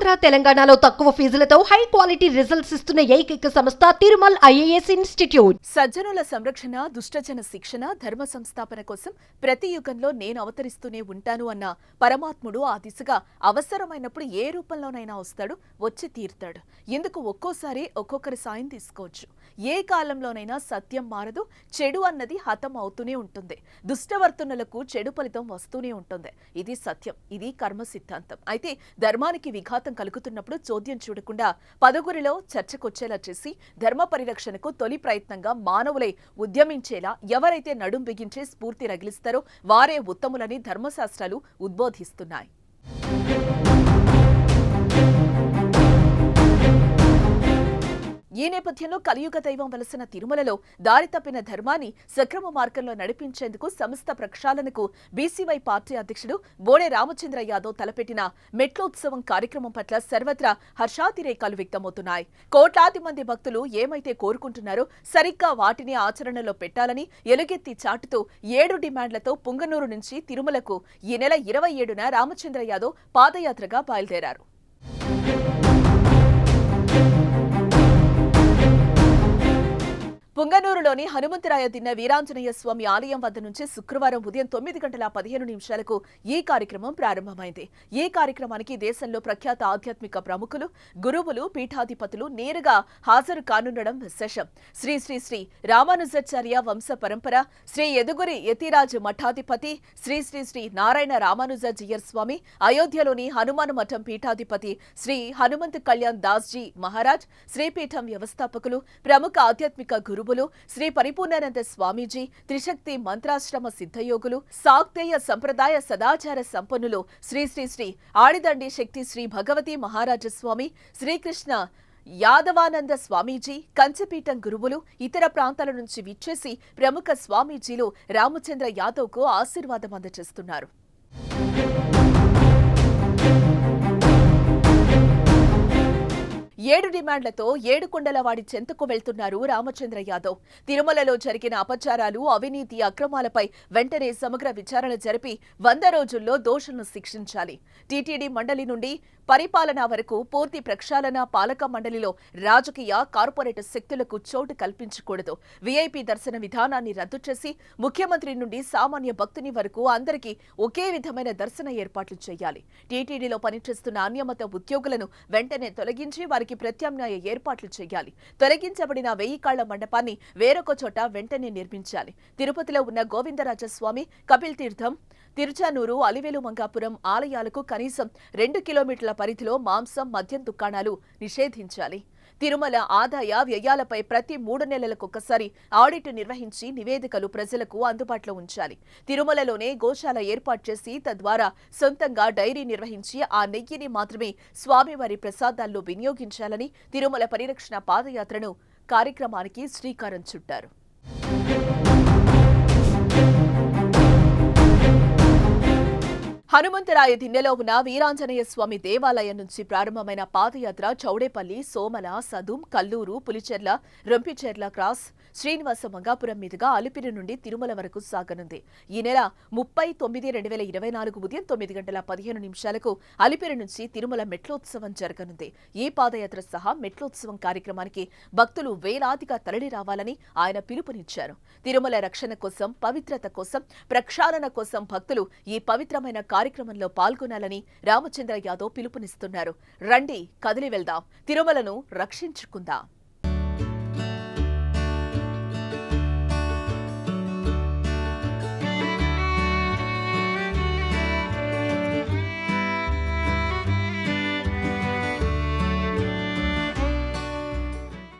ఆంధ్ర తెలంగాణలో తక్కువ ఫీజులతో high quality results ఇస్తున్న ఏకైక సంస్థ తిరుమల్ ఐఏఎస్ ఇన్స్టిట్యూట్. సజ్జనుల సంరక్షణ, దుష్టజన శిక్షణ, ధర్మ సంస్థాపన కోసం ప్రతి యుగంలో నేను అవతరిస్తూనే ఉంటాను అన్న పరమాత్ముడు ఆ దిశగా అవసరమైనప్పుడు ఏ రూపంలోనైనా వస్తాడు, వచ్చి తీరుతాడు. ఇందుకు ఒక్కోసారి ఒక్కొక్కరి సాయం తీసుకోవచ్చు. ఏ కాలంలోనైనా సత్యం మారదు, చెడు అన్నది హతం అవుతూనే ఉంటుంది. దుష్టవర్తనులకు చెడు ఫలితం వస్తూనే ఉంటుంది. ఇది సత్యం, ఇది కర్మ సిద్ధాంతం. అయితే ధర్మానికి విఘాతం కలుగుతున్నప్పుడు చోద్యం చూడకుండా పదుగురిలో చర్చకొచ్చేలా చేసి ధర్మ పరిరక్షణకు తొలి ప్రయత్నంగా మానవులై ఉద్యమించేలా ఎవరైతే నడుం బిగించే స్ఫూర్తి రగిలిస్తారో వారే ఉత్తములని ధర్మశాస్త్రాలు ఉద్బోధిస్తున్నాయి. ఈ నేపథ్యంలో కలియుగ దైవం వలసిన తిరుమలలో దారి తప్పిన ధర్మాన్ని సక్రమ మార్గంలో నడిపించేందుకు సమస్త ప్రక్షాళనకు బీసీవై పార్టీ అధ్యక్షుడు బోడే రామచంద్ర యాదవ్ తలపెట్టిన మెట్లోత్సవం కార్యక్రమం పట్ల సర్వత్రా హర్షాతిరేకాలు వ్యక్తమవుతున్నాయి. కోట్లాది మంది భక్తులు ఏమైతే కోరుకుంటున్నారో సరిగ్గా వాటిని ఆచరణలో పెట్టాలని ఎలుగెత్తి చాటుతూ 7 డిమాండ్లతో పుంగనూరు నుంచి తిరుమలకు ఈ నెల 27న రామచంద్ర యాదవ్ పాదయాత్రగా బయలుదేరారు. పుంగనూరులోని హనుమంతరాయ దిన్న వీరాంజనేయ స్వామి ఆలయం వద్ద నుంచి శుక్రవారం ఉదయం 9:15 ఈ కార్యక్రమం ప్రారంభమైంది. ఈ కార్యక్రమానికి దేశంలో ప్రఖ్యాత ఆధ్యాత్మిక ప్రముఖులు, గురువులు, పీఠాధిపతులు నేరుగా హాజరు కానుండడం విశేషం. శ్రీ శ్రీ శ్రీ రామానుజాచార్య వంశ పరంపర, శ్రీ యదుగురి యతిరాజు మఠాధిపతి శ్రీ శ్రీ శ్రీ నారాయణ రామానుజాజియర్ స్వామి, అయోధ్యలోని హనుమాన్ మఠం పీఠాధిపతి శ్రీ హనుమంత్ కళ్యాణ్ దాస్ జీ మహారాజ్, శ్రీపీఠం వ్యవస్థాపకులు, ప్రముఖ ఆధ్యాత్మిక గురువులు శ్రీ పరిపూర్ణానంద స్వామీజీ, త్రిశక్తి మంత్రాశ్రమ సిద్ధయోగులు, సాక్తేయ సంప్రదాయ సదాచార సంపన్నులు శ్రీ శ్రీ శ్రీ ఆడిదండి శక్తి శ్రీ భగవతి మహారాజస్వామి, శ్రీకృష్ణ యాదవానంద స్వామీజీ, కంచపీఠం గురువులు, ఇతర ప్రాంతాల నుంచి విచ్చేసి ప్రముఖ స్వామీజీలు రామచంద్ర యాదవ్కు ఆశీర్వాదం అందజేస్తున్నారు. ఏడు డిమాండ్లతో ఏడుకొండలవాడి చెంతకు వెళ్తున్నారు రామచంద్ర యాదవ్. తిరుమలలో జరిగిన అపచారాలు, అవినీతి, అక్రమాలపై వెంటనే సమగ్ర విచారణ జరిపి 100 రోజుల్లో దోషులను శిక్షించాలి. టీటీడీ మండలి నుండి పరిపాలన వరకు పూర్తి ప్రక్షాళన, పాలక మండలిలో రాజకీయ, కార్పొరేట్ శక్తులకు చోటు కల్పించకూడదు. వీఐపీ దర్శన విధానాన్ని రద్దు చేసి ముఖ్యమంత్రి నుండి సామాన్య భక్తుని వరకు అందరికీ ఒకే విధమైన దర్శన ఏర్పాట్లు చేయాలి. టీటీడీలో పనిచేస్తున్న అన్యమత ఉద్యోగులను వెంటనే తొలగించి వారికి ప్రత్యామ్నాయ ఏర్పాట్లు చేయాలి. తొలగించబడిన 1000 కాళ్ల మండపాన్ని వేరొక చోట వెంటనే నిర్మించాలి. తిరుపతిలో ఉన్న గోవిందరాజస్వామి, కపిల్ తీర్థం, తిరుచానూరు, అలివేలు మంగాపురం ఆలయాలకు కనీసం 2 కిలోమీటర్ల పరిధిలో మాంసం, మద్యం దుకాణాలు నిషేధించాలి. తిరుమల ఆదాయ వ్యయాలపై ప్రతి 3 నెలలకొకసారి ఆడిట్ నిర్వహించి నివేదికలు ప్రజలకు అందుబాటులో ఉంచాలి. తిరుమలలోనే గోశాల ఏర్పాటు చేసి తద్వారా సొంతంగా డైరీ నిర్వహించి ఆ నెయ్యిని మాత్రమే స్వామివారి ప్రసాదాల్లో వినియోగించాలని తిరుమల పరిరక్షణ పాదయాత్రను కార్యక్రమానికి శ్రీకారం చుట్టారు. హనుమంతరాయ దిన్నెలో ఉన్న వీరాంజనేయ స్వామి దేవాలయం నుంచి ప్రారంభమైన పాదయాత్ర చౌడేపల్లి, సోమల, సదుం, కల్లూరు, పులిచెర్ల, రొంపిచెర్ల క్రాస్, శ్రీనివాస మంగాపురం మీదుగా అలిపిరి నుండి తిరుమల వరకు సాగనుంది. ఈ నెల 30/9/2024 ఉదయం 9:15 అలిపిరి నుంచి తిరుమల మెట్లోత్సవం జరగనుంది. ఈ పాదయాత్ర సహా మెట్లోత్సవం కార్యక్రమానికి భక్తులు వేలాదిగా తరలి రావాలని ఆయన పిలుపునిచ్చారు. తిరుమల రక్షణ కోసం, పవిత్రత కోసం, ప్రక్షాళన కోసం భక్తులు ఈ పవిత్రమైన కార్యక్రమంలో పాల్గొనాలని రామచంద్ర యాదవ్ పిలుపునిస్తున్నారు. రండి, కదిలి వెళ్దాం, తిరుమలను రక్షించుకుందాం.